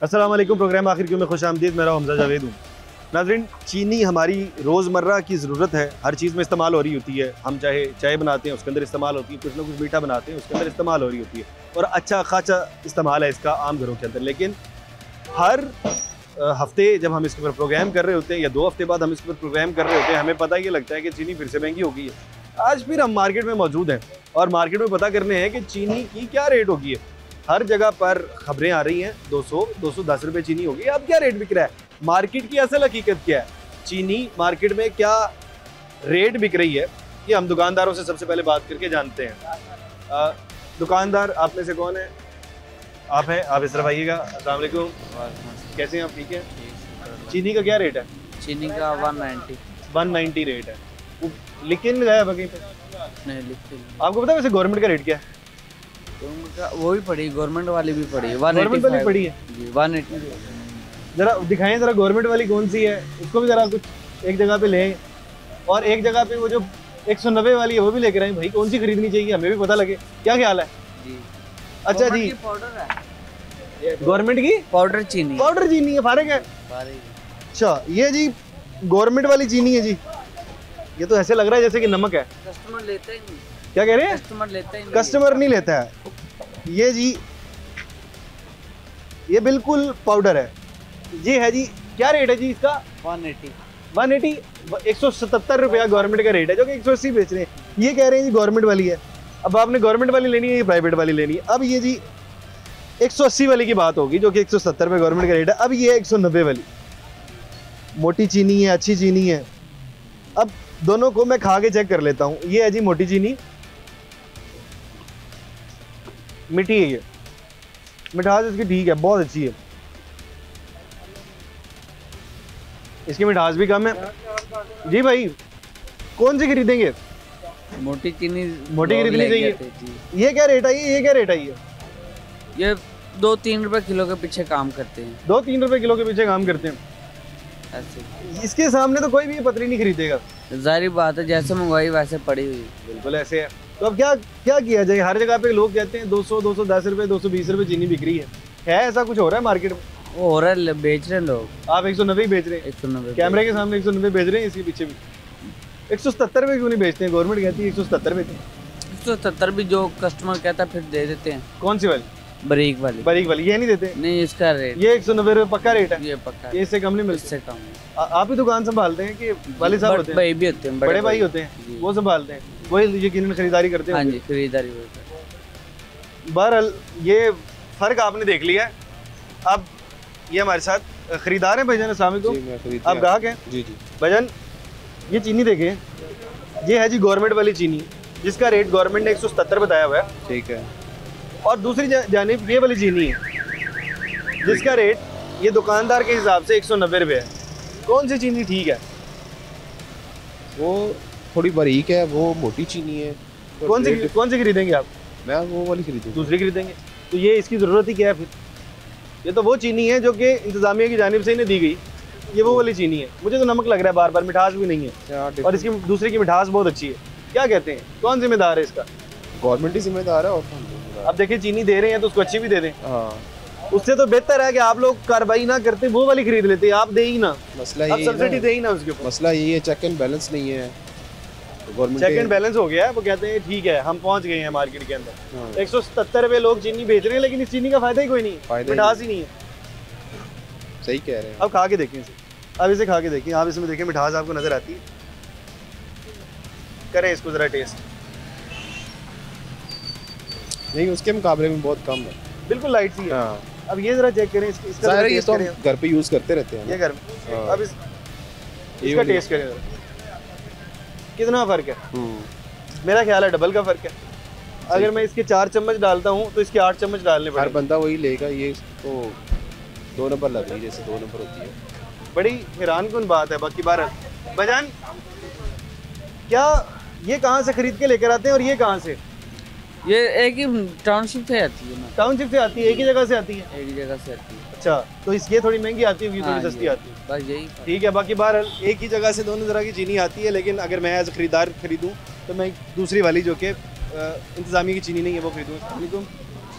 अस्सलाम वालेकुम। प्रोग्राम आखिर क्यों में खुश आमदीद। मेरा हमजा जावेद हूँ। नाज़रीन, चीनी हमारी रोज़मर्रा की ज़रूरत है, हर चीज़ में इस्तेमाल हो रही होती है। हम चाहे चाय बनाते हैं उसके अंदर इस्तेमाल होती है, कुछ ना कुछ मीठा बनाते हैं उसके अंदर इस्तेमाल हो रही होती है, और अच्छा खासा इस्तेमाल है इसका आम घरों के अंदर। लेकिन हर हफ्ते जब हम इसके ऊपर प्रोग्राम कर रहे होते हैं या 2 हफ्ते बाद हम इसके ऊपर प्रोग्राम कर रहे होते हैं, हमें पता ये लगता है कि चीनी फिर से महंगी हो गई है। आज फिर हम मार्केट में मौजूद हैं और मार्केट में पता करने हैं कि चीनी की क्या रेट होगी है। हर जगह पर खबरें आ रही हैं 200-210 रुपये चीनी होगी। अब क्या रेट बिक रहा है, मार्केट की असल हकीकत क्या है, चीनी मार्केट में क्या रेट बिक रही है, ये हम दुकानदारों से सबसे पहले बात करके जानते हैं। दुकानदार आप में से कौन है? आप हैं, आप इस तरफ आइएगा। अस्सलाम वालेकुम, कैसे हैं आप? ठीक है। चीनी का क्या रेट है? चीनी का 190 रेट है। वो लिख के नहीं लगाया कहीं पे? नहीं लिखते। आपको पता है वैसे गवर्नमेंट का रेट क्या है? वो भी पड़ी, गवर्नमेंट वाली भी पड़ी है। गवर्नमेंट वाली पड़ी है जी, 180। जरा दिखाएं जरा गवर्नमेंट वाली कौन सी है, उसको भी जरा कुछ एक जगह पे लें, और एक जगह पे वो जो 190 वाली है वो भी लेकर आए भाई। कौन सी खरीदनी चाहिए, हमें भी पता लगे। क्या ख्याल है जी? अच्छा जी, पाउडर है, गवर्नमेंट की पाउडर चीनी। पाउडर चीनी है, फारिग है। अच्छा, ये जी गवर्नमेंट वाली चीनी है जी। ये तो ऐसे लग रहा है जैसे कि नमक है। कस्टमर लेते ही नहीं। क्या कह रहे हैं? कस्टमर लेता ही नहीं। कस्टमर नहीं लेता है ये जी, ये बिल्कुल पाउडर है जी। है जी, क्या रेट है जी इसका? 180 177 रुपया गवर्नमेंट का रेट है, जो कि 180 बेच रहे हैं। ये कह रहे हैं जी गवर्नमेंट वाली है। अब आपने गवर्नमेंट वाली लेनी है या प्राइवेट वाली लेनी है? अब ये जी 180 वाली की बात होगी, जो कि 170 रुपये गवर्नमेंट का रेट है। अब ये 190 वाली मोटी चीनी है, अच्छी चीनी है। अब दोनों को मैं खा के चेक कर लेता हूँ। ये है जी मोटी चीनी, मीठी है, ये मिठास इसकी ठीक है, बहुत अच्छी है। इसकी मिठास भी कम है जी। भाई कौन सी खरीदेंगे? मोटी चीनी, मोटी खरीदनी चाहिए। ये क्या रेट है? ये क्या रेट है? ये 2-3 रुपए किलो के पीछे काम करते हैं। 2-3 रुपए किलो के पीछे काम करते हैं ऐसे। इसके सामने तो कोई भी पतली नहीं खरीदेगा। जाहिर बात है, जैसे मंगवाई वैसे पड़ी हुई। बिल्कुल ऐसे है। तो अब क्या क्या किया जाए? हर जगह पे लोग कहते हैं 200-210 रुपए 220 रुपए चीनी बिक रही है ऐसा कुछ हो रहा है मार्केट में? वो हो रहा है, बेच रहे हैं लोग। आप 190 बेच रहे हैं? 190 कैमरे के सामने 190 बेच रहे हैं। इसके पीछे भी 177 रुपए क्यों नहीं बेचते हैं? गवर्नमेंट कहती है 177 बेचते हैं। 170 भी जो कस्टमर कहता है फिर दे देते हैं। कौन सी वाली? बारीक वाली। बारीक वाली ये नहीं देते? नहीं, इसका रेट ये 190 रुपए पक्का रेट है। ये पक्का है। ये इससे कम नहीं मिलता? इससे कम है। आप ही दुकान संभालते हैं कि वाले साहब होते हैं? भाई भी होते हैं, बड़े भाई होते हैं, वो संभालते हैं, वही यकीनन खरीदारी करते हैं। हाँ जी, खरीदारी होती है। बहरहाल ये फ़र्क आपने देख लिया है। अब ये हमारे साथ खरीदार हैं भाईजान। अस्सलाम वालेकुम, आप ग्राहक हैं? जी जी भाईजान, ये चीनी देखें, ये है जी गवर्नमेंट वाली चीनी, जिसका रेट गवर्नमेंट ने 177 बताया हुआ है। ठीक है। और दूसरी जानिब ये वाली चीनी है, जिसका रेट ये दुकानदार के हिसाब से 190 रुपये है। कौन सी चीनी ठीक है? वो थोड़ी बारीक है, वो मोटी चीनी है। तो कौन सी खरीदेंगे आप? मैं वो वाली खरीदूँ। दूसरी खरीदेंगे? तो ये इसकी ज़रूरत ही क्या है फिर? ये तो वो चीनी है जो कि इंतज़ामिया की जानिब से इन्हें दी गई। ये वो वाली चीनी है। मुझे तो नमक लग रहा है बार बार, मिठास भी नहीं है, और इसकी दूसरी की मिठास बहुत अच्छी है। क्या कहते हैं, कौन जिम्मेदार है इसका? गवर्नमेंट ही जिम्मेदार है। और अब देखिए, चीनी दे रहे हैं तो उसको अच्छी भी दे दें। हाँ, उससे तो बेहतर है कि आप लोग कार्रवाई ना करते, वो वाली खरीद लेते। आप दे ही ना, मसला आप ये सब्सिडी दे ही ना उसके ऊपर। मसला यही है, चेक एंड बैलेंस नहीं है। तो गवर्नमेंट चेक एंड बैलेंस हो गया है। वो कहते हैं ठीक है, हम पहुंच गए हैं मार्केट के अंदर। हाँ। 177 रुपये लोग चीनी बेच रहे हैं, लेकिन इस चीनी का फायदा ही कोई नहीं, मिठास ही नहीं है। सही कह रहे हैं। अब खा के देखें इसे, अब इसे खा के देखें। आप इसमें देखें, मिठास आपको नजर आती है? करें इसको जरा टेस्ट। नहीं, उसके मुकाबले में बहुत कम है, बिल्कुल लाइट सी है। हाँ। अब ये जरा चेक करें, इसका ज़ाहिर है, ये टेस्ट तो करें। हम घर पे यूज़ करते रहते हैं। ये घर में। हाँ। अब इसका टेस्ट करें जरा, कितना फ़र्क है। मेरा ख्याल है डबल का फ़र्क है। अगर मैं इसके 4 चम्मच डालता हूँ तो इसके 8 चम्मच डालने हर पड़ेंगे। बंदा वही लेगा। ये तो 2 नंबर लग रही है, जैसे 2 नंबर होती है। बड़ी हैरान कुन बात है। बाकी बार बजान, क्या ये कहाँ से खरीद के लेकर आते हैं और ये कहाँ से? ये एक ही टाउनशिप से आती है ना। टाउनशिप से आती है, एक ही जगह से आती है? एक ही जगह से आती है। अच्छा, तो ये थोड़ी महंगी आती होगी, थोड़ी हाँ, सस्ती आती है। बस यही। ठीक है। बाकी बार एक ही जगह से दोनों तरह की चीनी आती है, लेकिन अगर मैं एज खरीदार खरीदूँ तो मैं दूसरी वाली जो कि इंतज़ामिया की चीनी नहीं है वो खरीदूँ।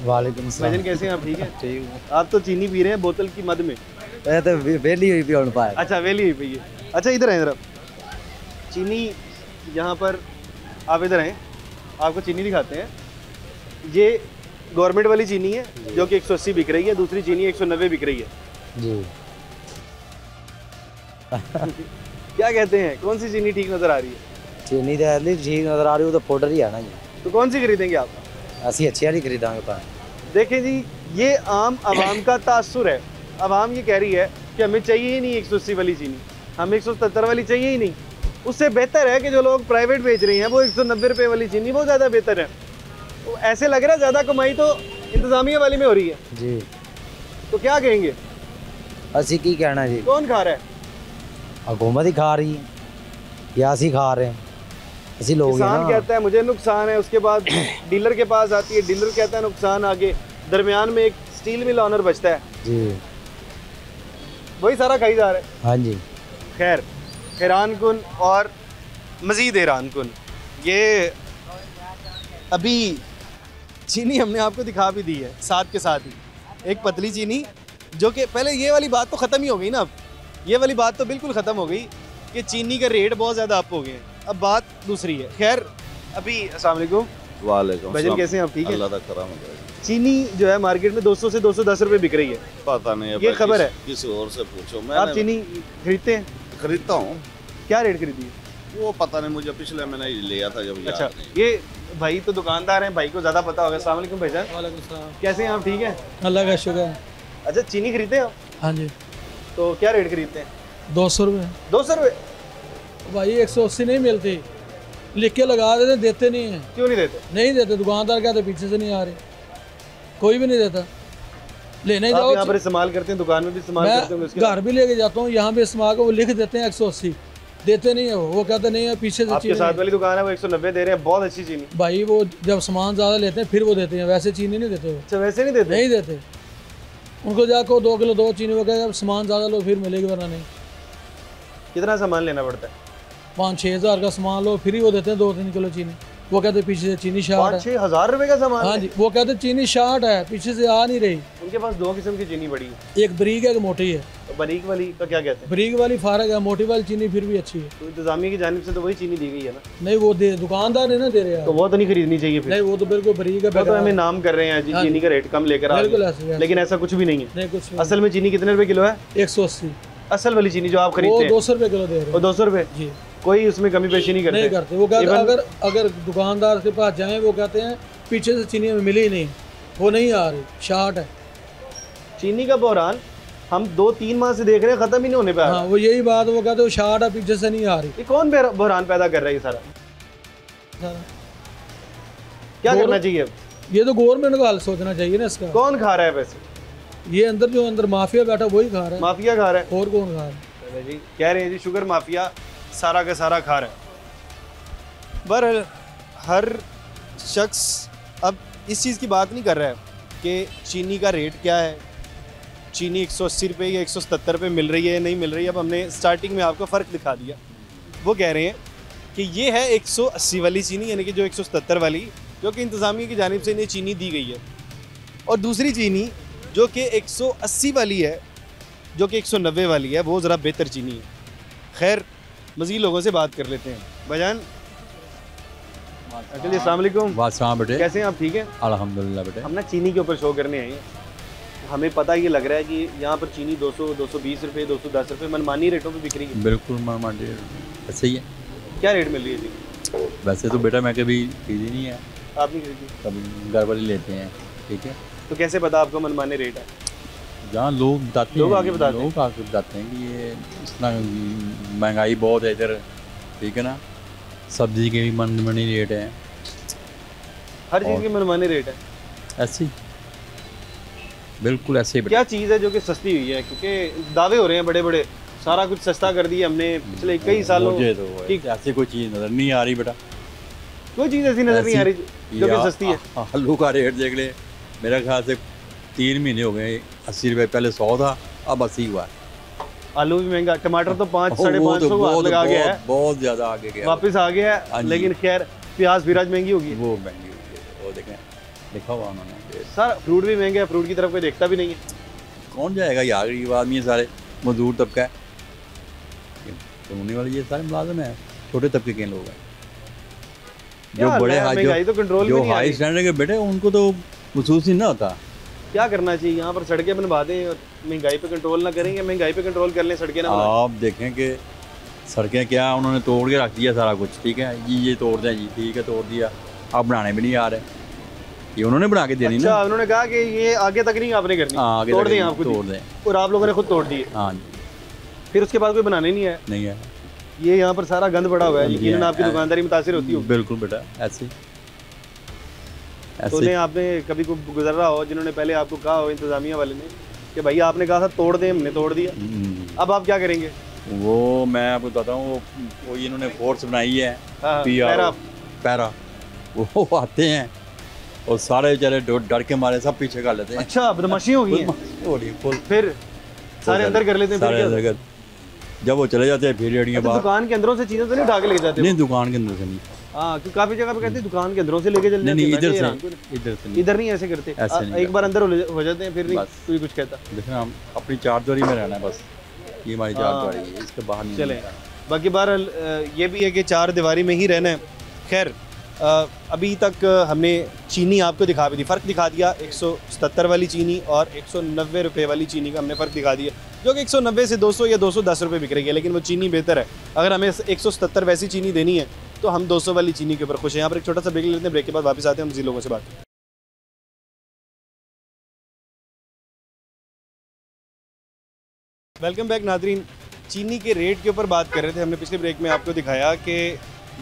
वालेकुम सलाम। भाईजान कैसे हैं आप? ठीक है। ठीक हूँ। आप तो चीनी पी रहे हैं बोतल की मद में। मैं तो वेली हुई भी होने पाया। अच्छा वेली हुई पी है। अच्छा इधर है, इधर चीनी यहाँ पर आप इधर हैं, आपको चीनी दिखाते हैं। ये गवर्नमेंट वाली चीनी है जो कि 180 बिक रही है, दूसरी चीनी 190 बिक रही है जी। क्या कहते हैं, कौन सी चीनी ठीक नज़र आ रही है? चीनी तो ठीक नजर आ रही हो तो पाउडर ही है ना जी। तो कौन सी खरीदेंगे आप? असि अच्छी वाली खरीदांगे पाए। देखें जी, ये आम आवाम का तासुर है। आवाम ये कह रही है कि हमें चाहिए ही नहीं 180 वाली चीनी, हमें 170 वाली चाहिए ही नहीं। उससे बेहतर है कि जो लोग प्राइवेट बेच रहे हैं वो 190 रुपये वाली चीनी, वो ज़्यादा बेहतर है। तो ऐसे लग रहा है ज़्यादा कमाई तो इंतज़ामिया वाली में हो रही है। जी। तो क्या कहेंगे, असि की कहना जी, कौन खा रहा है? हुकूमत ही खा रही है या असि खा रहे हैं? असि लोग हैं किसान ना। कहता है मुझे नुकसान है, उसके बाद डीलर के पास आती है, डीलर कहता है नुकसान, आगे दरमियान में एक स्टील मिल ऑनर बचता है, जी। वही सारा खाई जा रहा है। हाँ जी। खैर, हैरान कुन और मज़ीद हैरान कुन, ये अभी चीनी हमने आपको दिखा भी दी है, साथ के साथ ही एक पतली चीनी, जो कि पहले ये वाली बात तो ख़त्म ही हो गई ना। अब ये वाली बात तो बिल्कुल ख़त्म हो गई कि चीनी का रेट बहुत ज़्यादा अप हो गए हैं। अब बात दूसरी है। खैर, अभी अस्सलाम वालेकुम। वालेकुम भाईजान कैसे हैं आप? ठीक है। अल्लाह का करम है। चीनी जो है मार्केट में 200 से 210 रुपये बिक रही है। पता नहीं ये खबर है, किसी और से पूछो। आप मैं चीनी खरीदते हैं? खरीदता हूँ। क्या रेट खरीदी है? वो पता नहीं, मुझे पिछले महीने ही लिया था जब। अच्छा, याद नहीं। ये भाई तो दुकानदार हैं, भाई को ज़्यादा पता होगा। अस्सलाम वालेकुम भाईजान। वालेकुम सलाम। कैसे हैं आप? ठीक है। अल्लाह का शुक्र। अच्छा, चीनी खरीदते हैं आप? हाँ जी। तो क्या रेट खरीदते हैं? 200 रुपये 200 रुपये? भाई 180 नहीं मिलती, लिख के लगा देते, देते नहीं हैं। क्यों नहीं देते? नहीं देते, दुकानदार कहते पीछे से नहीं आ रहे, कोई भी नहीं देता। लेने आप जाओ, यहाँ पर इस्तेमाल करते हैं, दुकान में भी इस्तेमाल करते होंगे उसके मैं घर भी लेके जाता हूँ, यहाँ भी इस्तेमाल को वो लिख देते हैं 180, देते नहीं है। वो कहते नहीं है पीछे से आपके चीनी साथ वाली दुकान है वो 190 दे रहे हैं, बहुत अच्छी चीनी। भाई वो जब सामान ज़्यादा लेते हैं फिर वो देते हैं, वैसे चीनी नहीं देते वो। अच्छा, वैसे नहीं देते? नहीं देते, उनको जाकर 2 किलो 2 चीनी वो कहते सामान ज़्यादा लो फिर मिलेगी, वरना नहीं। कितना सामान लेना पड़ता है? 5-6 हज़ार का सामान लो फिर ही वो देते हैं 2-3 किलो चीनी। वो कहते पीछे से चीनी शार्ट है। 5-6 हज़ार रुपये का सामान? हाँ जी, वो कहते चीनी शार्ट है, पीछे से आ नहीं रही। उनके पास 2 किस्म की चीनी पड़ी है, एक बरीक है, एक मोटी है। तो बरीक वाली का क्या कहते हैं? बरीक वाली फारग है, मोटी वाली चीनी फिर भी अच्छी है। तो इंतजामिया की जानिब से तो वही चीनी दी गई है ना, नहीं वो दे दुकानदार है ना दे रहे हैं। तो वो तो नहीं खरीदनी चाहिए फिर। नहीं वो तो बिल्कुल बरीक है, वो तो बेकार हमें है। नाम कर रहे हैं जी, हाँ चीनी का रेट कम लेकर आ बिल्कुल रहे ऐसे हैं, है। लेकिन ऐसा कुछ भी नहीं है। नहीं कुछ नहीं। असल में चीनी कितने रुपए किलो है? 180, असल वाली चीनी जो आप वो खरीदते हैं 200 रुपये किलो दे रहे वो हैं 200 रुपये, जी। कोई उसमें कमी पेशी नहीं करते? नहीं करते, वो कहते Even- अगर दुकानदार के पास जाएं वो कहते हैं पीछे से चीनी हमें मिली ही नहीं, वो नहीं आ रही, शार्ट है। चीनी का बहरान हम 2-3 माह से देख रहे हैं, खत्म ही नहीं होने पे आ रहा। हाँ वो यही बात, वो कहते हैं शार्ट है, पीछे से नहीं आ रही। ये कौन बहरान पैदा कर रहा है ये सारा? क्या और- करना चाहिए अब? ये तो गवर्नमेंट को हाल सोचना चाहिए ना इसका। कौन खा रहा है पैसे? ये अंदर जो अंदर माफिया बैठा वही खा रहा है, माफिया खा रहा है। और कौन खा रहा है? चलो जी, कह रहे हैं जी शुगर माफिया सारा का सारा खा रहा है। बहरहाल हर शख्स अब इस चीज़ की बात नहीं कर रहा है कि चीनी का रेट क्या है, चीनी 180 रुपये या 170 रुपये मिल रही है नहीं मिल रही है। अब हमने स्टार्टिंग में आपको फ़र्क दिखा दिया। वो कह रहे हैं कि ये है 180 वाली चीनी, यानी कि जो 170 वाली जो कि इंतज़ामिया की जानिब से इन्हें चीनी दी गई है, और दूसरी चीनी जो कि 180 वाली है, जो कि 190 वाली है, वो ज़रा बेहतर चीनी है। खैर, मज़ीद लोगों से बात कर लेते हैं। भाईजान अंकल जी अस्सलाम वालेकुम। वाह बेटे, कैसे हैं आप? ठीक है। अल्हम्दुलिल्लाह बेटे। हम ना चीनी के ऊपर शो करने आए हैं। हमें पता ये लग रहा है कि यहाँ पर चीनी 200, 220 रुपये, 210 रुपये मनमानी रेटों पे बिक रही है। बिल्कुल मामा ऐसे ही है। क्या रेट मिल रही है जी? वैसे तो बेटा मैं कभी खरीदी नहीं है, आप नहीं खरीदी? कभी घर वाले लेते हैं, ठीक है। तो कैसे पता आपको मनमानी रेट है? जहाँ लोग बताते लोग हैं, आके बताते हैं। लोग आके बताते हैं कि ये इस तरह महंगाई बहुत है इधर, ठीक है ना। सब्जी के भी मनमानी रेट है, हर चीज़ की मनमानी रेट है। ऐसे ही बिल्कुल ऐसे ही बेटा। क्या चीज़ है जो कि सस्ती हुई है? क्योंकि दावे हो रहे हैं बड़े बड़े, सारा कुछ सस्ता कर दिया हमने पिछले कई सालों। मुझे तो ठीक। ऐसी कोई चीज़ नज़र नहीं आ रही बेटा। कोई चीज़ ऐसी नज़र नहीं आ रही जो कि सस्ती है। आलू का रेट देख ले, मेरे ख्याल से 3 महीने हो गए 80 रुपये, पहले 100 था, अब 80 हुआ है। आलू भी महंगा, टमाटर तो 500 वो साढ़े तो 500 को हाथ लगा गया है, बहुत ज़्यादा आगे गया, वापस आ गया हाँ है। जी। लेकिन खैर प्याज भी आज महंगी होगी। वो महंगी होगी, वो देखें लिखा हुआ उन्होंने। सर फ्रूट भी महंगा है, फ्रूट की तरफ कोई देखता भी नहीं है। कौन जाएगा यार, गरीब आदमी है सारे, मजदूर तबका है, होने वाली ये सारे मुलाजिम हैं, छोटे तबके के लोग हैं। जो क्या बड़े हाल है, महंगाई तो कंट्रोल में जो नहीं आ हाई रही। स्टैंडर्ड के बेटे उनको तो महसूस ही ना होता। क्या करना चाहिए, यहाँ पर सड़कें बनवा दें और महंगाई पे कंट्रोल ना करेंगे, महंगाई पे कंट्रोल कर लें, सड़कें ना बनाएं। आप देखें कि सड़कें क्या उन्होंने तोड़ के रख दिया सारा कुछ, ठीक है जी, ये तोड़ दें जी, ठीक है तोड़ दिया, आप बनाने भी नहीं आ रहे, ये उन्होंने बना के देनी ना। अच्छा, उन्होंने कहा कि ये आगे तक नहीं आपने करनी, हाँ, आगे तोड़ तक दें आप खुद ही। तोड़ दें, और आप लोगों ने खुद तोड़ दिए, हाँ जी, फिर उसके बाद कोई बनाने नहीं है। नहीं है, ये यहाँ पर सारा गंद पड़ा हुआ है, गंदगी यकीनन है, आपकी दुकानदारी मुतासिर होती होगी। बिल्कुल बेटा, ऐसे तो उन्हें आपने कभी को गुजर रहा हो जिन्होंने पहले आपको कहा हो इंतजामिया वाले ने कि भाई आपने कहा था तोड़ दें, हमने तोड़ दिया, अब आप क्या करेंगे? वो मैं आपको बताता हूँ, वो इन्होंने फोर्स बनाई है, हाँ, PRO, पैरा, वो आते हैं और सारे बेचारे डर के मारे सब पीछे कर लेते हैं। अच्छा, बदमाशी हो गई है, हो रही है, फुल फिर सारे अंदर कर लेते हैं, फिर सारे क्या अंदर होता है? कर, जब वो चले जाते हैं फिर रेडियो अच्छा, बाहर, दुकान के अंदरों से चीजें तो नहीं उठा के लेके जाते? नहीं दुकान के अंदर से नहीं, हाँ, क्योंकि काफी जगह पे कहते हैं दुकान के अंदरों से लेके चल नहीं नहीं, जाते हैं। इधर मैं कह से रहा हूँ, इधर से नहीं, इधर नहीं ऐसे करते, ऐसे नहीं एक बार अंदर हो जाते हैं, फिर नहीं बस। कोई कुछ कहता। देखना हम अपनी चारदीवारी में रहना है बस, ये हमारी हाँ। चारदीवारी है, इसके बाहर नहीं चले, रहना। बाकी बहरहाल ये भी है कि चार दीवारी में ही रहना है। खैर, अभी तक हमने चीनी आपको दिखा भी दी, फ़र्क दिखा दिया 177 वाली चीनी और 190 रुपये वाली चीनी का हमने फ़र्क दिखा दिया, जो कि 190 से 200 या 210 रुपये बिक रही है, लेकिन वो चीनी बेहतर है। अगर हमें 177 वैसी चीनी देनी है तो हम 200 वाली चीनी के ऊपर खुश हैं। यहाँ पर एक छोटा सा ब्रेक लेते हैं, ब्रेक के बाद वापस आते हैं, हम जी लोगों से बात करते हैं। Welcome back Nadreen. चीनी के रेट के ऊपर बात कर रहे थे हमने पिछले ब्रेक में, आपको दिखाया कि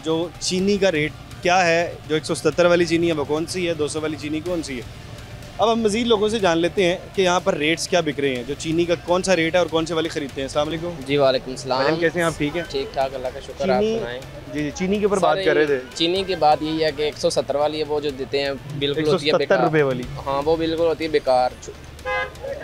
जो चीनी का रेट क्या है, जो 177 वाली चीनी है वो कौन सी है, 200 वाली चीनी कौन सी है। अब हम मज़ीद लोगों से जान लेते हैं कि यहाँ पर रेट्स क्या बिक रहे हैं, जो चीनी का कौन सा रेट है और कौन से वाली खरीदते हैं। अस्सलाम वालेकुम जी वालेकुम सलाम। मैडम, कैसे हैं आप? ठीक है, ठीक ठाक, अल्लाह का शुक्र। आप चीनी, सुनाएं। जी जी, चीनी के ऊपर बात कर रहे थे। चीनी की बात यही है कि 170 वाली है वो जो देते हैं, बिल्कुल होती है 170 बेकार। रुपये वाली, हाँ, वो बिल्कुल होती है बेकार,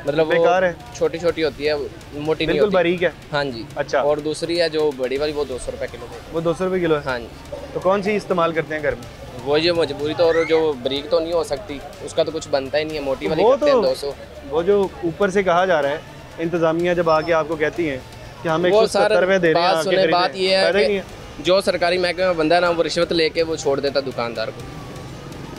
मतलब बेकार है, छोटी छोटी होती है, मोटी नहीं बिल्कुल होती। बारीक है। हाँ जी। अच्छा, और दूसरी है जो बड़ी वाली, वो 200 रुपये किलो है। वो 200 रुपये किलो है। हाँ जी। तो कौन सी इस्तेमाल करते हैं घर में? वो जो मजबूरी तो, और जो बारीक तो नहीं हो सकती, उसका तो कुछ बनता ही नहीं है, मोटी वाली वो करते हैं तो 200। वो जो ऊपर से कहा जा रहा है, इंतजामिया जब आके आपको कहती है कि हम वो 170 रुपये दे रहे हैं, बात आके सुने, खरीदें, बात ये फायदा ही है नहीं है। कि जो सरकारी महकमे में बंदा है ना, वो रिश्वत लेके वो छोड़ देता दुकानदार को।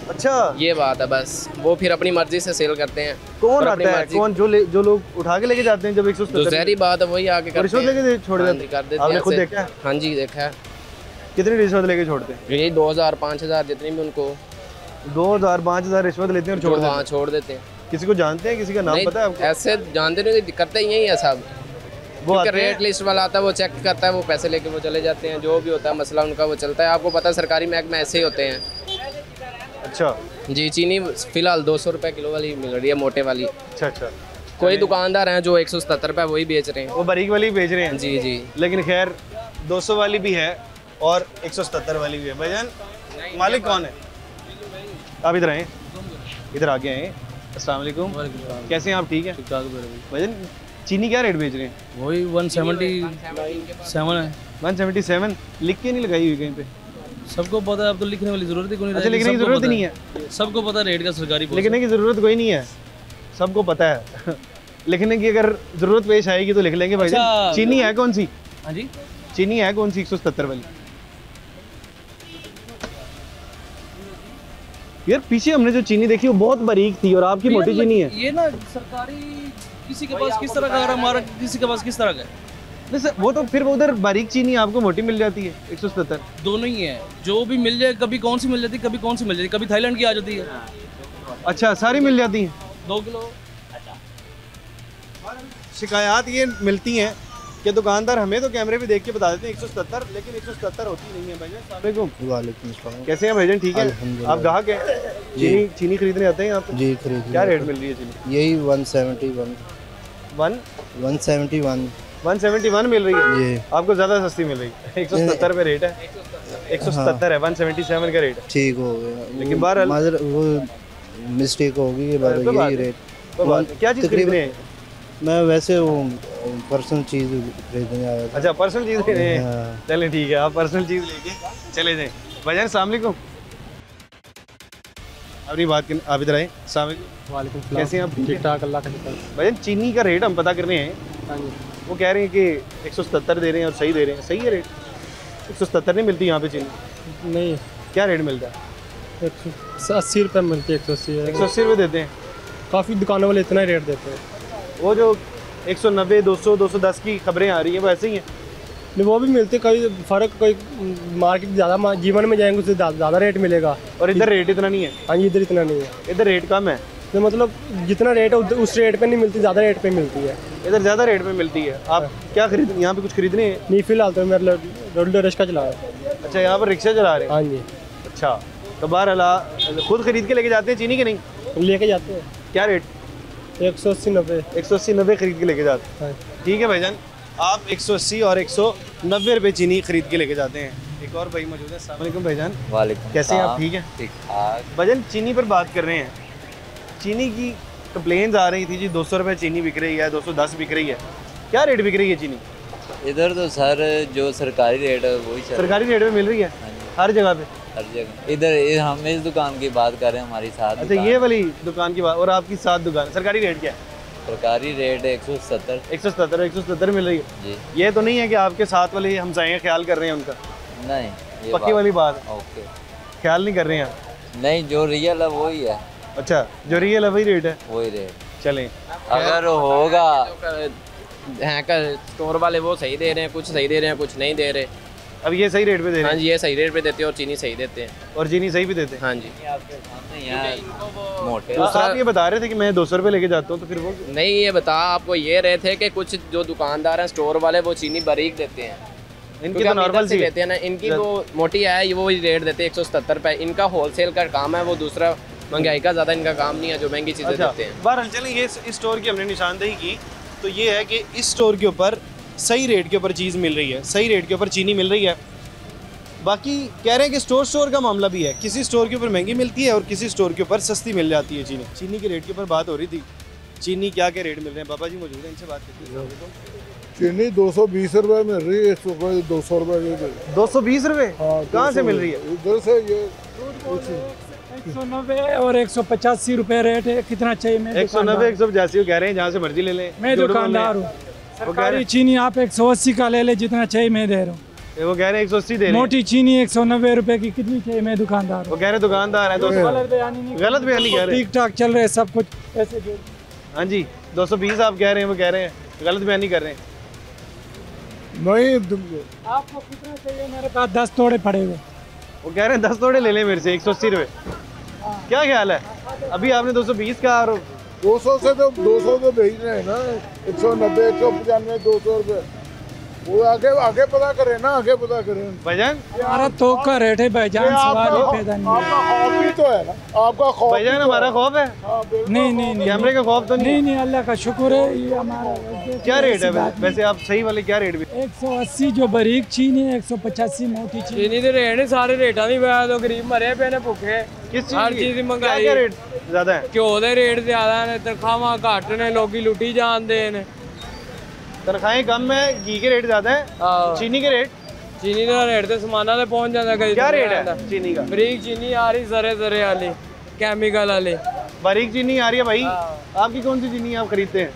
अच्छा, ये बात है बस, वो फिर अपनी मर्जी से सेल करते हैं। कौन और अपनी आता है, मर्जी- कौन जो लोग उठा के लेके जाते हैं जब 170? जो जहरी बात है वही आके करते रिश्वत हैं। लेके छोड़ हाँ देते जी, कर देते आपने हैं खुद ऐसे। देखा है? हाँ जी, देखा है। कितनी रिश्वत लेके छोड़ते हैं? यही 2000 5000 जितनी भी उनको 2000 5000 रिश्वत लेते हैं और छोड़ जो देते हाँ हैं। छोड़ देते हैं। किसी को जानते हैं, किसी का नाम नहीं, पता है आपको? ऐसे जानते नहीं, करते यही है सब। वो क्योंकि आते हैं, रेट लिस्ट वाला आता है, वो चेक करता है, वो पैसे लेके वो चले जाते हैं, जो भी होता है मसला उनका वो चलता है। आपको पता है सरकारी महकमे ऐसे ही होते हैं। अच्छा जी, चीनी फिलहाल 200 रुपये किलो वाली मिल रही है, मोटे वाली। अच्छा अच्छा, कोई दुकानदार हैं जो 170 रुपये वही बेच रहे हैं। वो बारीक वाली बेच रहे हैं। जी जी। लेकिन खैर 200 वाली भी है और 177 वाली भी है। भाईजान, मालिक कौन है? आप इधर आए, इधर आगे आए। अस्सलाम वालेकुम, कैसे हैं आप? ठीक है भाईजान। चीनी क्या रेट बेच रहे हैं? वही 177 है। 177 लिख के नहीं लगाई हुई कहीं पे? सबको पता है, अब तो लिखने वाली जरूरत ही कोई नहीं। अच्छा, लिखने की जरूरत ही नहीं है, सबको पता है रेट का सरकारी। लिखने की जरूरत कोई नहीं है, सबको पता है। लिखने की अगर जरूरत पेश आएगी तो लिख लेंगे भाई। अच्छा, चीनी है कौन सी? हाँ जी, चीनी है कौन सी 177 वाली? यार पीछे हमने जो चीनी देखी वो बहुत बारीक थी और आपकी मोटी चीनी है। ये ना सरकारी, किसी के पास किस तरह का है, हमारा किसी के पास किस तरह का है। नहीं सर, वो तो फिर वो उधर बारीक चीनी आपको मोटी मिल जाती है 177। दोनों ही है, जो भी मिल जाए, कभी कौन सी मिल जाती है, कभी कौन सी मिल जाती है, कभी थाईलैंड की आ जाती है। अच्छा, सारी मिल जाती हैं? 2 किलो। शिकायत ये मिलती हैं कि दुकानदार हमें तो कैमरे पे देख के बता देते हैं 177, लेकिन 177 होती नहीं है। भाईजान अस्सलाम वालेकुम। वालेकुम सलाम। कैसे हैं भाईजान? ठीक है, अल्हम्दुलिल्लाह। आप ग्राहक हैं? चीनी खरीदने आते हैं आप? जी खरीद। क्या रेट मिल रही है चीनी? यही 171 171 मिल रही है। ये आपको ज़्यादा सस्ती मिल रही है। 170 रुपये रेट है, 177 है, 177 का रेट है। ठीक हो गया, लेकिन बहरहाल- माजर वो मिस्टेक होगी, ये कोई बात यही नहीं। रेट। तो बात क्या चीज़ खरीद रहे हैं? मैं वैसे वो पर्सनल चीज़ खरीदने आया था। अच्छा, पर्सनल चीज़ ले रहे हैं। हाँ। चलें ठीक है, आप पर्सनल चीज़ लेके चले जाएं। भाईजान अस्सलाम वालेकुम। अपनी बात करें, आप इधर आए। वालेकुम कैसे हैं आप? ठीक ठाक, अल्लाह का शुक्र। भाई चीनी का रेट हम पता करने हैं। हाँ जी, वो कह रहे हैं कि 177 दे रहे हैं और सही दे रहे हैं। सही है रेट? 177 नहीं मिलती यहाँ पे चीनी। नहीं क्या रेट मिलता है? 180 रुपये मिलती है, 180 180 रुपये देते हैं। काफ़ी दुकानों वाले इतना ही रेट देते हैं। वो जो 190, 200, 210 की खबरें आ रही हैं वो ऐसे ही हैं। नहीं, वो भी मिलते, कोई फ़र्क, कोई मार्केट ज़्यादा जीवन में जाएंगे उससे ज़्यादा रेट मिलेगा। और इधर रेट इतना नहीं है। हाँ जी, इधर इतना नहीं है। इधर रेट कम है। तो मतलब जितना रेट है उस रेट पे नहीं मिलती, ज़्यादा रेट पे मिलती है। इधर ज़्यादा रेट में मिलती है। आप क्या खरीद, यहाँ पे कुछ खरीदने हैं? नहीं, फिलहाल तो मैं रोड रिक्शा चला रहा हूँ। अच्छा, यहाँ पर रिक्शा चला रहे हैं। हाँ जी, अच्छा, तो बहरहाल खुद खरीद के लेके जाते हैं चीनी के? नहीं, लेके जाते हैं। क्या रेट? 180, 90। 180, 90 खरीद के लेके जाते हैं। हाँ। ठीक है भाईजान, आप 180 और 190 रुपये चीनी खरीद के लेके जाते हैं। एक और भाई मौजूद है। अस्सलाम वालेकुम भाईजान। वालेकुम। कैसे हैं आप? ठीक है। ठीक ठाक। भाईजान चीनी पर बात कर रहे हैं। चीनी की कंप्लेंट्स आ रही थी जी, 200 रुपये चीनी बिक रही है, 210 बिक रही है। क्या रेट बिक रही है चीनी? इधर तो सर जो सरकारी रेट है वही चल रहा सरकारी रेट में मिल रही है हर जगह पे? है हर जगह। इधर हम इस दुकान की बात कर रहे हैं, हमारी साथ अच्छा, ये वाली दुकान की बात। और आपकी 7 दुकान, सरकारी रेट क्या है? सरकारी रेट 170। 170 मिल रही है जी। ये तो नहीं है कि आपके साथ वाले हमसाए ख्याल कर रहे हैं उनका? नहीं, ये पक्की वाली बात है, ओके। ख्याल नहीं कर रहे हैं आप? नहीं, जो रियल है वही है। अच्छा, जो रियल है वही रेट है। वही रेट। चलें, अगर होगा हैं का स्टोर वाले वो सही दे रहे हैं, कुछ सही दे रहे हैं, कुछ नहीं दे रहे। अब ये सही रेट पे दे रहे हाँ हैं जी, ये सही रेट पे देते हैं और चीनी सही देते हैं। और चीनी सही भी देते हैं। हाँ जी। आपके सामने यहाँ मोटे तो आप ये बता रहे थे कि मैं 200 रुपये लेके जाता हूँ, तो फिर वो नहीं, ये बता आपको ये रहे थे कि कुछ जो दुकानदार हैं स्टोर वाले वो चीनी बारीक देते हैं, इनकी क्योंकि तो हम इधर नॉर्मल से सी लेते हैं ना। इनकी वो मोटी है, वो रेट देते हैं 170 रुपये। इनका होलसेल का काम है, वो दूसरा महंगाई का ज़्यादा इनका काम नहीं है जो महंगी चीज़ें देते हैं। बहरहाल चलें, ये इस स्टोर की हमने निशानदेही की तो ये है कि इस स्टोर के ऊपर सही रेट के ऊपर चीज़ मिल रही है, सही रेट के ऊपर चीनी मिल रही है। बाकी कह रहे हैं कि स्टोर का मामला भी है, किसी स्टोर के ऊपर महंगी मिलती है और किसी स्टोर के ऊपर सस्ती मिल जाती है चीनी। चीनी के रेट के ऊपर बात हो रही थी, चीनी क्या क्या रेट मिल रहे हैं? बाबा जी मौजूद हैं, इनसे बात करते हैं। चीनी 220 रुपये मिल रही है, 200 रुपये। 220 रुपये? हाँ, कहाँ से मिल रही है? इधर से। ये 190 और 185 रुपये रेट है। कितना चाहिए? मैं 190, 185 कह रहे हैं, जहाँ से मर्जी ले लें। मैं दुकानदार हूँ। सरकारी चीनी आप 180 का ले ले, जितना चाहिए मैं दे रहा हूँ। वो कह रहे हैं 180 दे रहे हैं। मोटी चीनी 190 रुपए की, कितनी चाहिए? मैं दुकानदार हूँ। वो कह रहे दुकानदार है, गलत बयानी नहीं, गलत बयानी कह रहे हैं। ठीक ठाक चल रहे हैं सब कुछ ऐसे जो। हाँ जी, 220 आप कह रहे हैं, वो कह रहे हैं गलत बयानी कर रहे हैं। नहीं, आपको कितना चाहिए? मेरे पास 10 तोड़े पड़े हुए। वो कह रहे हैं 10 तोड़े ले लें मेरे से, 180 रुपये। क्या ख्याल है? अभी आपने 220 का और 200 से तो 200 तो भेज रहे हैं ना। 190, 195, 200 रुपये। वो आगे आगे पता करें ना, आगे पता करें भाईजान। हमारा तो का रेट है भाईजान, सवाल ही पैदा नहीं है। आपका खौफ भी तो है ना, आपका खौफ। भाईजान हमारा खौफ है? नहीं नहीं नहीं, कैमरे का खौफ तो नहीं नहीं, अल्लाह का शुक्र है। ये हमारा क्या रेट है वैसे? आप सही वाले क्या रेट भी? 180 जो बारीक चीनी है, 185 मोटी चीनी। चीनी दे रेट सारे रेटा नहीं पाया तो गरीब मरे पे ने भूखे। किस हर चीज़ चीज़ की महंगाई। क्या रेट ज़्यादा है? घ्यो दे रेट ज़्यादा ने, तनखावां घट ने, लोग लुटी जाते हैं। तनख्वाहें कम है, घी के रेट ज़्यादा है, चीनी के रेट? चीनी का रेट तो समाना से पहुंच जाता है। क्या रेट है चीनी का? बारीक चीनी आ रही जरे जरे वाली, केमिकल वाली। बारीक चीनी आ रही है भाई। आपकी कौन सी चीनी आप खरीदते हैं?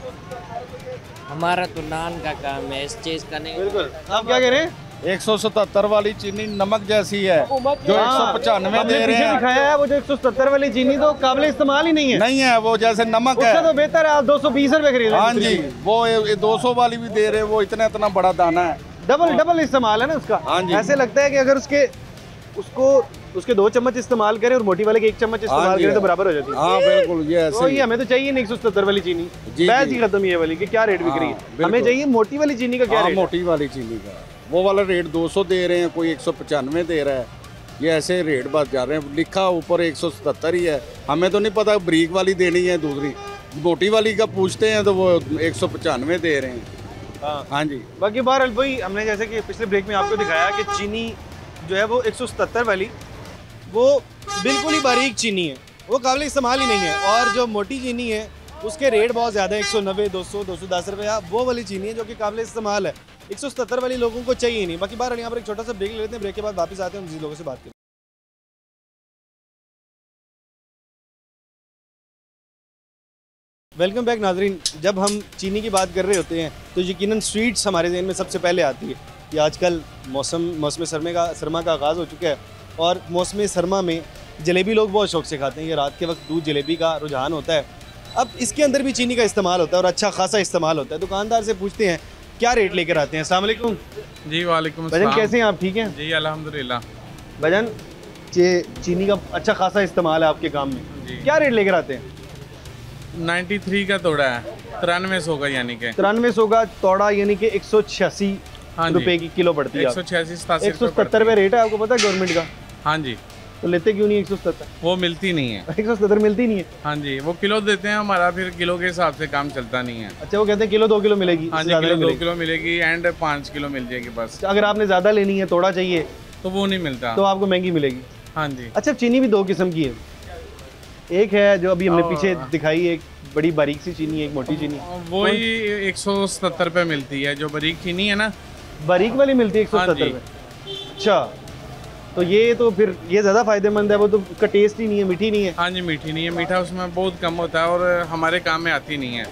हमारा तो नान का काम है, इस चीज़ का नहीं। बिल्कुल। आप क्या कह रहे हैं? 177 वाली चीनी नमक जैसी है, जो 195 दे रहे हैं। दिखाया है वो जो 170 वाली चीनी तो काबिल इस्तेमाल ही नहीं है। नहीं है, वो जैसे नमक है। उससे तो बेहतर है आप 220 रुपये खरीद। हाँ जी, वो 200 वाली भी दे रहे हैं, वो इतना बड़ा दाना है। डबल इस्तेमाल है ना उसका। हाँ जी। ऐसे लगता है कि अगर उसके 2 चम्मच इस्तेमाल करें और मोटी वाले के 1 चम्मच इस्तेमाल करें तो बराबर हो जाती है। हाँ बिल्कुल, ये ऐसे ही। हमें तो चाहिए नहीं 170 वाली चीनी, बहस ही खत्म ये वाली कि क्या रेट बिक रही है। हमें चाहिए मोटी वाली चीनी का क्या रेट? मोटी वाली चीनी का वो वाला रेट 200 दे रहे हैं, कोई 195 दे रहा है। ये ऐसे रेट बात जा रहे हैं, लिखा ऊपर 177 ही है। हमें तो नहीं पता ब्रीक वाली देनी है, दूसरी मोटी वाली का पूछते हैं तो वो 195 दे रहे हैं। हाँ जी। बाकी बहरहाल भाई, हमने जैसे कि पिछले ब्रेक में आपको दिखाया कि चीनी जो है वो 177 वाली वो बिल्कुल ही बारीक चीनी है, वो काबिल इस्तेमाल ही नहीं है। और जो मोटी चीनी है उसके रेट बहुत ज़्यादा है, 190, 200, 210 रुपये। वो वाली चीनी है जो कि काबिल इस्तेमाल है। 177 वाली लोगों को चाहिए नहीं। बाकी बहरहाल यहाँ पर एक छोटा सा ब्रेक ले लेते हैं, ब्रेक के बाद वापस आते हैं, हम लोगों से बात करते हैं। वेलकम बैक नाजरीन। जब हम चीनी की बात कर रहे होते हैं तो यकीनन स्वीट्स हमारे ज़हन में सबसे पहले आती है कि आजकल मौसम सरमा का आगाज़ हो चुका है और मौसम सरमा में जलेबी लोग बहुत शौक से खाते हैं। ये रात के वक्त दूध जलेबी का रुझान होता है। अब इसके अंदर भी चीनी का इस्तेमाल होता है और अच्छा खासा इस्तेमाल होता है। दुकानदार से पूछते हैं क्या रेट लेकर आते हैं। अस्सलाम वालेकुम जी। वालेकुम भजन, अस्सलाम। कैसे हैं आप? ठीक हैं जी अल्हम्दुलिल्लाह। भजन, चीनी का अच्छा खासा इस्तेमाल है आपके काम में, क्या रेट लेकर आते हैं? 93 का तोड़ा है, 9300 का, यानी कि 9300 का तोड़ा, यानी कि 186 रुपए की किलो पड़ती है। 170 रुपये रेट है, आपको पता है गवर्नमेंट का? हाँ जी। तो लेते क्यों नहीं 170? वो मिलती नहीं है। 170 मिलती नहीं है? हाँ जी, वो किलो देते हैं, हमारा फिर किलो के हिसाब से काम चलता नहीं है। अच्छा, वो कहते हैं किलो 2 किलो मिलेगी। हाँ जी, किलो 2 किलो मिलेगी एंड 5 किलो मिल जाएगी बस। अगर आपने ज़्यादा लेनी है, तोड़ा चाहिए, तो वो नहीं मिलता, तो आपको महंगी मिलेगी। हाँ जी। अच्छा, चीनी भी 2 किस्म की है। एक है जो अभी हमने पीछे दिखाई, एक बड़ी बारीक सी चीनी, एक मोटी चीनी। वो ही 170 रुपये मिलती है, जो बारीक चीनी है ना, बारीक वाली मिलती है 170 रुपये। अच्छा, तो ये तो फिर ये ज़्यादा फ़ायदेमंद है। वो तो उसका टेस्ट ही नहीं है, मीठी नहीं है। हाँ जी, मीठी नहीं है, मीठा उसमें बहुत कम होता है और हमारे काम में आती नहीं है।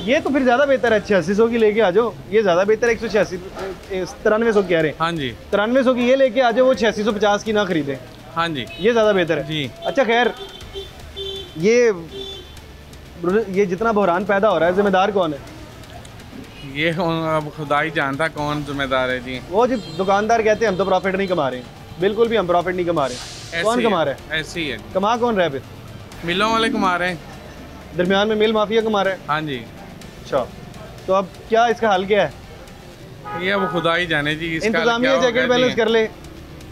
ये तो फिर ज़्यादा बेहतर है। 8600 की लेके आ जाओ, ये ज़्यादा बेहतर है। 186 9300 कह रहे हैं। हाँ जी, 9300 की ये लेके आ जाओ, वो 8650 की ना खरीदें। हाँ जी, ये ज़्यादा बेहतर है जी। अच्छा खैर, ये जितना बहरान पैदा हो रहा है, जिम्मेदार कौन है? ये अब खुदा ही जानता कौन जिम्मेदार है जी। वो जो दुकानदार कहते हैं हम तो प्रॉफिट नहीं कमा रहे हैं, बिल्कुल भी हम प्रॉफिट नहीं कमा रहे। कौन कमा रहा है? ऐसी है, कमा कौन रहा है? फिर मिलों वाले कमा रहे हैं, दरमियान में मिल माफिया कमा रहा है। हाँ जी। अच्छा, तो अब क्या इसका हल क्या है? ये अब खुदा ही जाने जी। इंतजामिया चेकिंग बैलेंस कर ले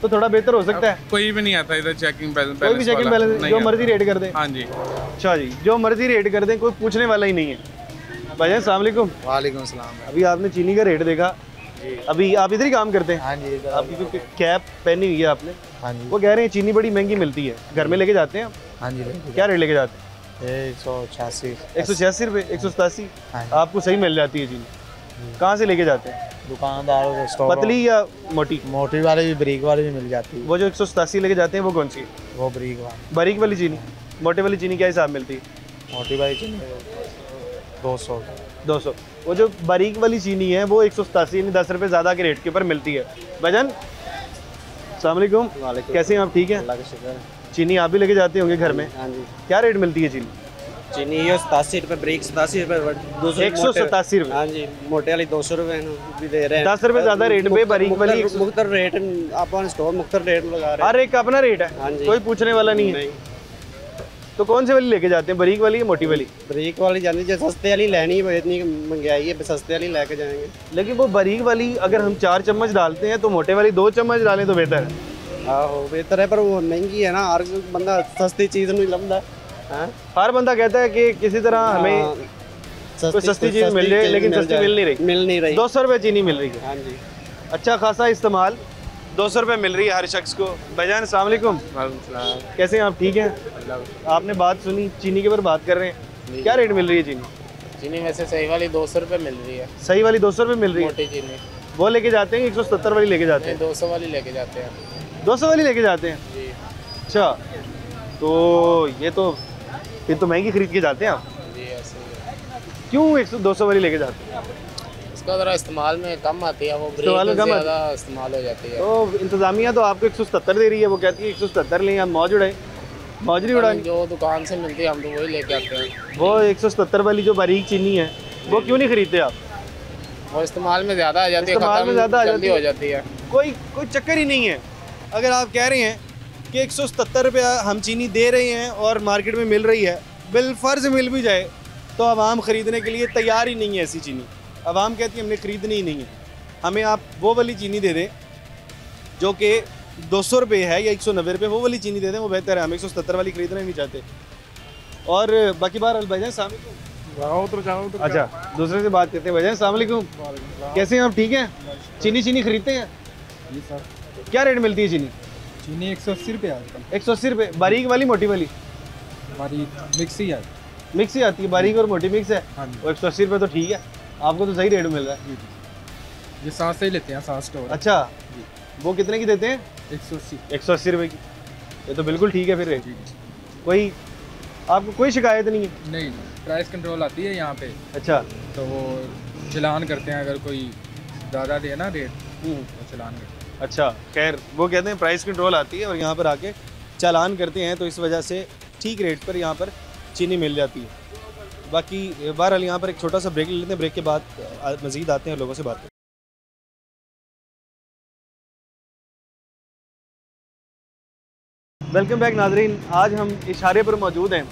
तो थोड़ा बेहतर हो सकता है। कोई भी नहीं आता इधर चेकिंग बैलेंस, कोई भी चेकिंग बैलेंस जो मर्जी रेट कर दे। हाँ जी। अच्छा जी, जो मर्जी रेट कर दें, कोई पूछने वाला ही नहीं है। भाई अस्सलाम वालेकुम। वालेकुम सलाम। अभी आपने चीनी का रेट देखा, अभी आप इधर ही काम करते हैं? हाँ जी। आपकी कैप पहनी हुई है आपने। हाँ जी। वो कह रहे हैं चीनी बड़ी महंगी मिलती है, घर में लेके जाते हैं आप? हाँ जी। क्या रेट लेके जाते हैं? 186 रुपये, 187। हाँ। आपको सही मिल जाती है चीनी? कहाँ से लेके जाते हैं? दुकानदारों से स्टोर। पतली या मोटी? मोटी वाली भी, बारीक वाली भी मिल जाती है। वो जो 187 लेके जाते हैं वो कौन सी? वो बारीक वाली। बारीक वाली चीनी। मोटे वाली चीनी क्या हिसाब मिलती है? मोटी वाली चीनी 200। वो जो बारीक वाली चीनी है वो 187, यानी 10 रुपये ज़्यादा के रेट के ऊपर मिलती है। भजन, अस्सलाम वालेकुम। कैसे हैं आप? ठीक है, अल्लाह का शुक्र है। चीनी आप भी लेके जाते होंगे घर में? हाँ जी। क्या रेट मिलती है चीनी? चीनी ये 87 रुपये, बारीक 87 रुपये, 187 रुपये। हाँ जी, मोटे वाली 200 रुपये भी दे रहे हैं। 10 रुपये ज़्यादा रेट पे, बारीक वाली मुख्तर रेट, अपन स्टोर मुख्तर रेट लगा रहे हैं। हर एक का अपना रेट है। हाँ जी। कोई पूछने वाला नहीं है। तो कौन सी वाली लेके जाते हैं, बारीक वाली या मोटी वाली? बारीक वाली जानी, जो सस्ते वाली लेनी है, इतनी महंगाई है, सस्ते वाली लेके जाएंगे। लेकिन वो बारीक वाली अगर हम 4 चम्मच डालते हैं तो मोटे वाली 2 चम्मच डालें तो बेहतर है। आहो बेहतर है, पर वो महंगी है ना, हर बंदा सस्ती चीज़ नहीं लभदा। हर बंदा कहता है कि किसी तरह हमें कोई सस्ती चीज़ मिल जाए, लेकिन सस्ती मिल नहीं रही। 200 रुपये चीनी मिल रही है। हाँ जी। अच्छा खासा इस्तेमाल, 200 रुपये मिल रही है हर शख्स को। भाईजान अस्सलाम वालेकुम। कैसे हैं आप? ठीक हैं। आपने बात सुनी, चीनी के ऊपर बात कर रहे हैं, क्या रेट मिल रही है चीनी? चीनी वैसे सही वाली 200 रुपये मिल रही है। सही वाली 200 रुपये मिल रही है? मोटी चीनी वो लेके जाते हैं 170 वाली लेके जाते हैं? 200 वाली लेके जाते हैं। 200 वाली लेके जाते हैं जी। अच्छा, तो ये तो फिर तो महंगी खरीद के जाते हैं आप। जी ऐसे ही है। क्यों 200 वाली लेके जाते हैं? इसका ज़रा इस्तेमाल में कम आती है, वो इस्तेमाल में कम ज़्यादा इस्तेमाल हो जाती है। तो इंतज़ामिया तो आपको 170 दे रही है, वो कहती है 170 लें, हम मौज उड़ाएं, मौजरी उड़ाएं। जो दुकान से मिलती है हम तो वही लेके आते हैं। वो 170 वाली जो बारीक चीनी है वो क्यों नहीं खरीदते आप? वो इस्तेमाल में ज़्यादा आ जाती है, इस्तेमाल में ज़्यादा जल्दी हो जाती है। कोई चक्कर ही नहीं है। अगर आप कह रहे हैं कि 170 रुपया हम चीनी दे रहे हैं और मार्केट में मिल रही है, बिलफर्ज मिल भी जाए तो आवाम ख़रीदने के लिए तैयार ही नहीं है ऐसी चीनी। आवाम कहती है हमने ख़रीदनी ही नहीं है, हमें आप वो वाली चीनी दे दें जो कि 200 रुपये है या 190 रुपये, वो वाली चीनी दे दें, वो बेहतर है। हम 170 वाली ख़रीदना ही नहीं चाहते। और बाकी बार भाईजान अस्सलाम वालेकुम। अच्छा, दूसरे से बात करते हैं। भाईजान अस्सलाम वालेकुम। कैसे हैं आप? ठीक हैं। चीनी खरीदते हैं? जी सर। क्या रेट मिलती है चीनी? चीनी 180 रुपये आजकल। 180 रुपये। बारीक वाली मोटी वाली? बारीक मिक्स ही है। मिक्स ही आती है, बारीक और मोटी मिक्स है। हाँ जी। वो 180 रुपये तो ठीक है, आपको तो सही रेट मिल रहा है। ये 7 से ही लेते हैं, 7 स्टोर। अच्छा, वो कितने की देते हैं? 180। 180 रुपये की। ये तो बिल्कुल ठीक है फिर रेट। कोई आपको कोई शिकायत नहीं है? नहीं, प्राइस कंट्रोल आती है यहाँ पे। अच्छा, तो वो चलान करते हैं, अगर कोई ज़्यादा दे ना रेट तो चलान करते हैं। अच्छा, खैर वो कहते हैं प्राइस कंट्रोल आती है और यहाँ पर आके चालान करते हैं, तो इस वजह से ठीक रेट पर यहाँ पर चीनी मिल जाती है। बाकी बहरहाल यहाँ पर एक छोटा सा ब्रेक ले लेते हैं, ब्रेक के बाद मज़ीद आते हैं लोगों से बात करते हैं। वेलकम बैक नाजरीन, आज हम इशारे पर मौजूद हैं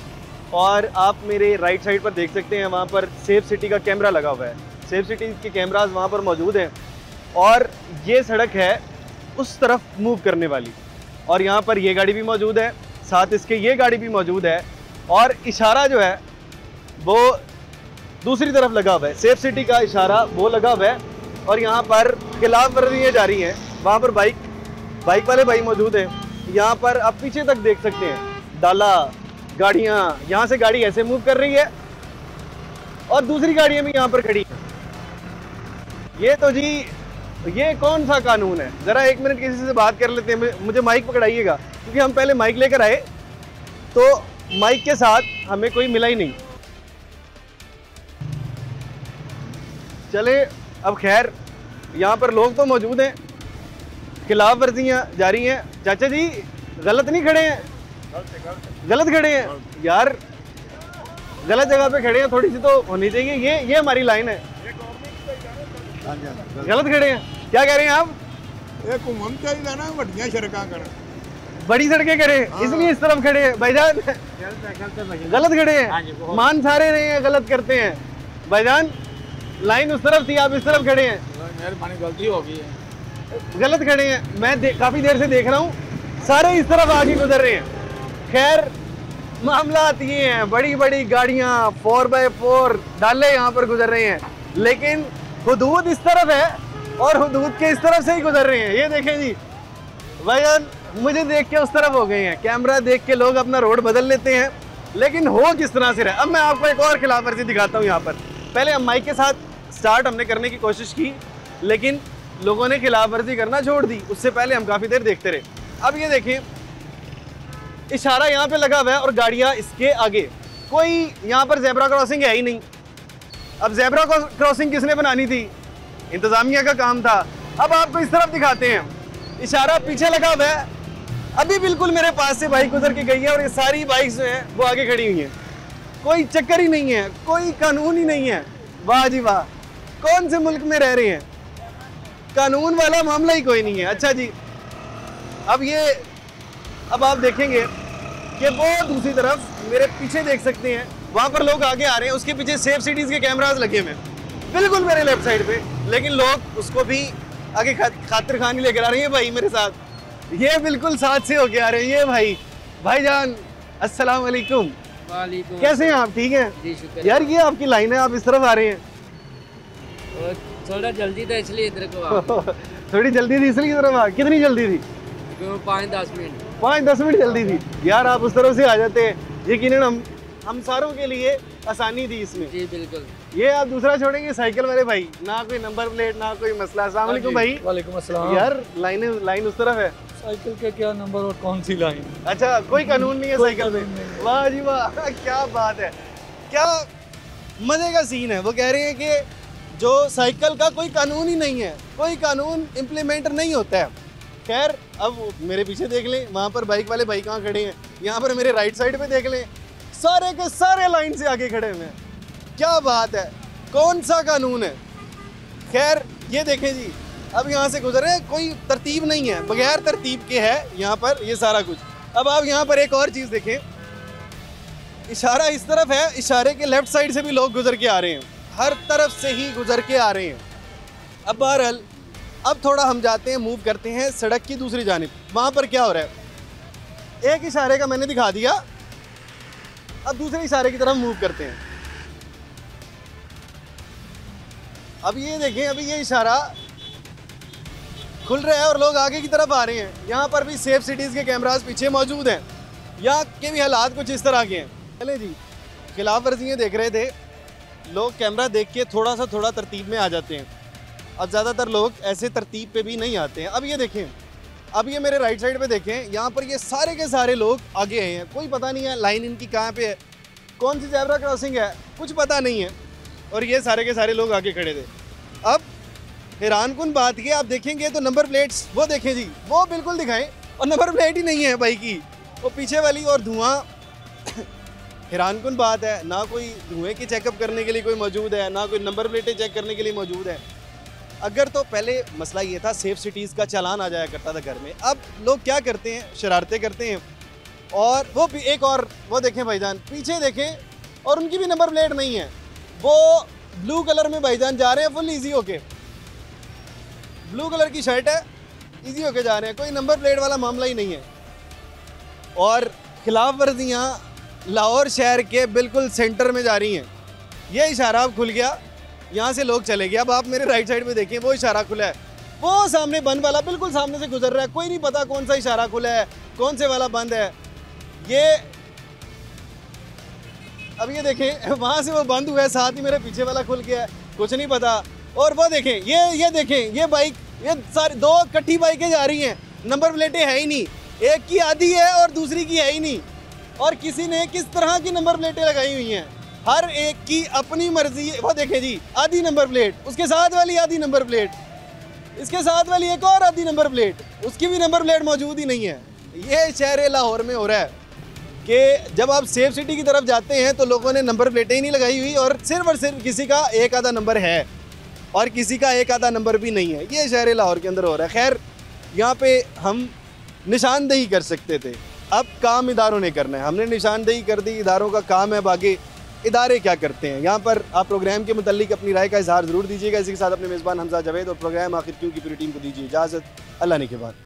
और आप मेरे राइट साइड पर देख सकते हैं, वहाँ पर सेफ सिटी का कैमरा लगा हुआ है। सेफ सिटी के कैमराज वहाँ पर मौजूद हैं और ये सड़क है उस तरफ मूव करने वाली, और यहाँ पर ये गाड़ी भी मौजूद है, साथ इसके ये गाड़ी भी मौजूद है, और इशारा जो है वो दूसरी तरफ लगा हुआ है। सेफ सिटी का इशारा वो लगा हुआ है और यहाँ पर खिलाफ वर्जियाँ जारी हैं। वहाँ पर बाइक वाले भाई मौजूद हैं। यहाँ पर आप पीछे तक देख सकते हैं डाला गाड़ियाँ, यहाँ से गाड़ी ऐसे मूव कर रही है और दूसरी गाड़ियाँ भी यहाँ पर खड़ी हैं। ये तो जी ये कौन सा कानून है? ज़रा एक मिनट किसी से बात कर लेते हैं। मुझे माइक पकड़ाइएगा, क्योंकि हम पहले माइक लेकर आए तो माइक के साथ हमें कोई मिला ही नहीं। चले अब खैर, यहाँ पर लोग तो मौजूद हैं, खिलाफ वर्जियाँ जारी हैं। चाचा जी गलत नहीं खड़े हैं? गलत खड़े हैं यार, गलत जगह पे खड़े हैं, थोड़ी सी तो होनी चाहिए। ये हमारी लाइन है, गलत खड़े हैं। क्या कह रहे हैं आप? ये घूमन चाहिए ना, बड़ियां सड़कें कर, बड़ी सड़कें करें, इसलिए इस तरफ खड़े हैं भाईजान। गलत खड़े हैं, मान सारे रहे हैं, गलत करते हैं भाईजान। लाइन उस तरफ थी, आप इस तरफ खड़े हैं, मेहरबानी गलती हो गई है, गलत खड़े हैं। मैं काफी देर से देख रहा हूँ, सारे इस तरफ आगे गुजर रहे हैं। खैर मामला ये हैं, बड़ी बड़ी गाड़ियाँ 4x4 डाले यहाँ पर गुजर रहे हैं, लेकिन हुदूद इस तरफ है और हुदूद के इस तरफ से ही गुजर रहे हैं। ये देखें जी भाईजान, मुझे देख के उस तरफ हो गए हैं। कैमरा देख के लोग अपना रोड बदल लेते हैं, लेकिन हो किस तरह से रहा। अब मैं आपको एक और खिलाफ वर्जी दिखाता हूँ। यहाँ पर पहले हम माइक के साथ स्टार्ट हमने करने की कोशिश की, लेकिन लोगों ने खिलाफ वर्जी करना छोड़ दी। उससे पहले हम काफ़ी देर देखते रहे। अब ये देखें, इशारा यहाँ पे लगा हुआ है और गाड़ियाँ इसके आगे। कोई यहाँ पर ज़ेब्रा क्रॉसिंग है ही नहीं। अब ज़ेब्रा क्रॉसिंग किसने बनानी थी? इंतज़ामिया का काम था। अब आपको इस तरफ दिखाते हैं, इशारा पीछे लगा हुआ है। अभी बिल्कुल मेरे पास से बाइक गुजर के गई है और ये सारी बाइक्स जो हैं वो आगे खड़ी हुई हैं। कोई चक्कर ही नहीं है, कोई कानून ही नहीं है। वाह जी वाह, कौन से मुल्क में रह रहे हैं? कानून वाला मामला ही कोई नहीं है। अच्छा जी, अब आप देखेंगे कि वो दूसरी तरफ मेरे पीछे देख सकते हैं, वहाँ पर लोग आगे आ रहे हैं। उसके पीछे सेफ सिटीज़ के कैमरास लगे हुए हैं बिल्कुल मेरे लेफ्ट साइड पे, लेकिन लोग उसको भी आगे खातिर खानी लेकर आ रहे हैं। भाई मेरे साथ ये बिल्कुल साथ से होके आ रहे हैं। ये भाईजान अस्सलाम वालेकुम। वालेकुम। कैसे हैं आप? ठीक हैं जी, शुक्र यार। ये आपकी लाइन है, आप इस तरफ आ रहे हैं। थोड़ा जल्दी था इसलिए इधर को थोड़ी जल्दी थी इसलिए तरफ आ। कितनी जल्दी थी? 5-10 मिनट। 5-10 मिनट जल्दी थी यार। आप उस तरफ से आ जाते हैं, यकीनन हम सारों के लिए आसानी थी इसमें। जी बिल्कुल। ये आप दूसरा छोड़ेंगे, साइकिल वाले भाई, ना कोई नंबर प्लेट ना कोई मसला। अस्सलाम वालेकुम भाई। वालेकुम अस्सलाम। यार लाइन उस तरफ है। साइकिल के क्या नंबर और कौन सी लाइन? अच्छा, कोई कानून नहीं है साइकिल पे। वाह जी वाह, क्या बात है, क्या मजे का सीन है। वो कह रहे हैं कि जो साइकिल का कोई कानून ही नहीं है, कोई कानून इम्प्लीमेंट नहीं होता है। खैर अब मेरे पीछे देख लें, वहाँ पर बाइक वाले भाई कहाँ खड़े हैं। यहाँ पर मेरे राइट साइड पे देख लें, सारे के सारे लाइन से आगे खड़े हुए हैं। क्या बात है, कौन सा कानून है? खैर ये देखें जी, अब यहाँ से गुजर रहे हैं, कोई तरतीब नहीं है, बगैर तरतीब के है यहाँ पर ये सारा कुछ। अब आप यहाँ पर एक और चीज़ देखें, इशारा इस तरफ है, इशारे के लेफ्ट साइड से भी लोग गुजर के आ रहे हैं, हर तरफ से ही गुजर के आ रहे हैं। अब बहरहाल अब थोड़ा हम जाते हैं, मूव करते हैं सड़क की दूसरी जानिब। वहाँ पर क्या हो रहा है, एक इशारे का मैंने दिखा दिया, अब दूसरे इशारे की तरफ मूव करते हैं। अब ये देखें, अभी ये इशारा खुल रहा है और लोग आगे की तरफ आ रहे हैं। यहाँ पर भी सेफ सिटीज़ के कैमरास पीछे मौजूद हैं। यहाँ के भी हालात कुछ इस तरह के हैं। चले जी, खिलाफ वर्जियाँ देख रहे थे, लोग कैमरा देख के थोड़ा तरतीब में आ जाते हैं। अब ज़्यादातर लोग ऐसे तरतीब पे भी नहीं आते हैं। अब ये देखें, अब ये मेरे राइट साइड पे देखें, यहाँ पर ये सारे के सारे लोग आगे आए हैं, कोई पता नहीं है लाइन इनकी कहाँ पे है, कौन सी ज़ेब्रा क्रॉसिंग है, कुछ पता नहीं है, और ये सारे के सारे लोग आगे खड़े थे। अब हैरानकुन बात ये, आप देखेंगे तो नंबर प्लेट्स वो देखें जी, वो बिल्कुल दिखाएं, और नंबर प्लेट ही नहीं है बाइक की, वो पीछे वाली, और धुआं। हैरानकुन बात है, ना कोई धुएं की चेकअप करने के लिए कोई मौजूद है, ना कोई नंबर प्लेटें चेक करने के लिए मौजूद है। अगर तो पहले मसला ये था सेफ सिटीज़ का चालान आ जाया करता था घर में, अब लोग क्या करते हैं, शरारतें करते हैं। और वो भी एक और वो देखें भाईजान, पीछे देखें, और उनकी भी नंबर प्लेट नहीं है, वो ब्लू कलर में भाईजान जा रहे हैं फुल ईजी होके, ब्लू कलर की शर्ट है, ईजी होके जा रहे हैं, कोई नंबर प्लेट वाला मामला ही नहीं है। और खिलाफ वर्जियाँ लाहौर शहर के बिल्कुल सेंटर में जा रही हैं। ये इशारा अब खुल गया, यहाँ से लोग चले गए। अब आप मेरे राइट साइड पे देखें, वो इशारा खुला है, वो सामने बंद वाला बिल्कुल सामने से गुजर रहा है, कोई नहीं पता कौन सा इशारा खुला है, कौन से वाला बंद है। ये अब ये देखें, वहाँ से वो बंद हुआ है, साथ ही मेरे पीछे वाला खुल गया है, कुछ नहीं पता। और वो देखें, ये देखें, ये बाइक, ये सारी दो इकट्ठी बाइकें जा रही हैं, नंबर प्लेटें है ही नहीं, एक की आधी है और दूसरी की है ही नहीं। और किसी ने किस तरह की नंबर प्लेटें लगाई हुई हैं, हर एक की अपनी मर्जी। वो देखें जी, आधी नंबर प्लेट, उसके साथ वाली आधी नंबर प्लेट, इसके साथ वाली एक और आधी नंबर प्लेट, उसकी भी नंबर प्लेट मौजूद ही नहीं है। ये शहर लाहौर में हो रहा है कि जब आप सेफ सिटी की तरफ जाते हैं तो लोगों ने नंबर प्लेटें ही नहीं लगाई हुई, और सिर्फ किसी का एक आधा नंबर है और किसी का एक आधा नंबर भी नहीं है। ये शहर लाहौर के अंदर हो रहा है। खैर, यहाँ पे हम निशानदेही कर सकते थे, अब काम इदारों ने करना है। हमने निशानदेही कर दी, इदारों का काम है, बाकी इदारे क्या करते हैं। यहाँ पर आप प्रोग्राम के मुतालिक अपनी राय का इजहार ज़रूर दीजिएगा। इसी के साथ अपने मेज़बान हमजा जावेद और प्रोग्राम आखिर क्यों की पूरी टीम को दीजिए इजाज़त। अल्लाह ने के बाद।